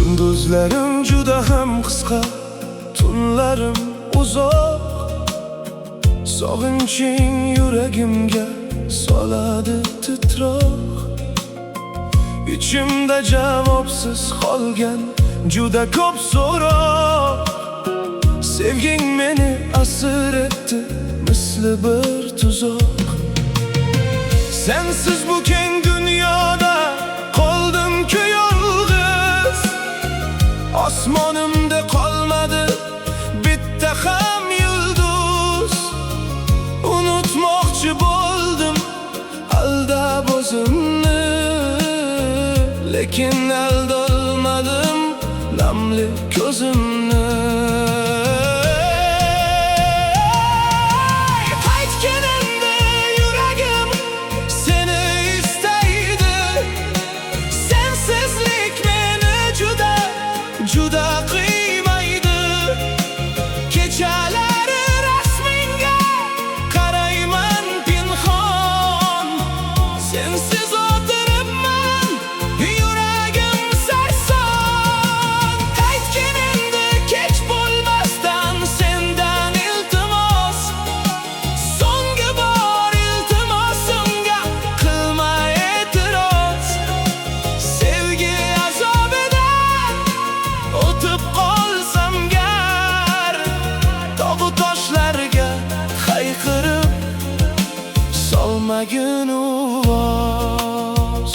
Kunduzlarim juda ham qisqa, tunlarim uzoq. Sog'inching yuragimga soladi titroq. Ichimda javobsiz qolgan juda ko'p so'roq. Sevging meni asir etdi misli bir tuzoq. Sensiz bu keng dunyoda qoldim-ku yolg'iz. Osmonimda qolmadi bitta ham yulduz. Unutmoqchi bo'ldim aldab o'zimni, lekin aldolmadim namli ko'zimni. Juda qiymaydi. Kechalari rasmingga qarayman pinhon. Sensiz o'tiribman, yuragim sarson. Qaytgin endi kech bo'lmasdan sendan iltimos. So'nggi bor iltimosimga qilma e'tiroz. Sevgi o'tib qolsam gar, tog'u toshlarga hayqirib solmagin uvoz.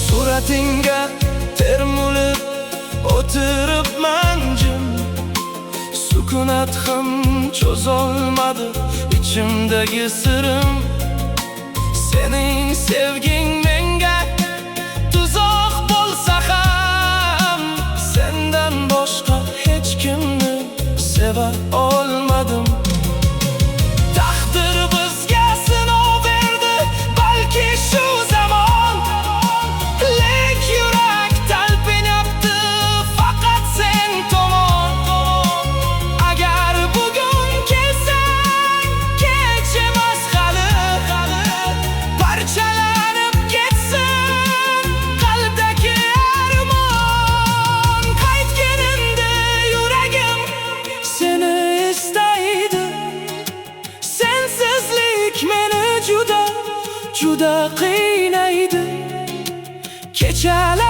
Suratingga termulib o'tiribman jim. Sukunat ham cho'zolmadi ichimdagi sirim. Sening sevging menga tuzoq bo'lsa ham, sendan boshqa hech kimni seva olmadim. Taqdir bizga sinov berdi, balki shu zamon. Lek yurak talpinyapti faqat sen tomon. Juda qiynaydi. Kechalar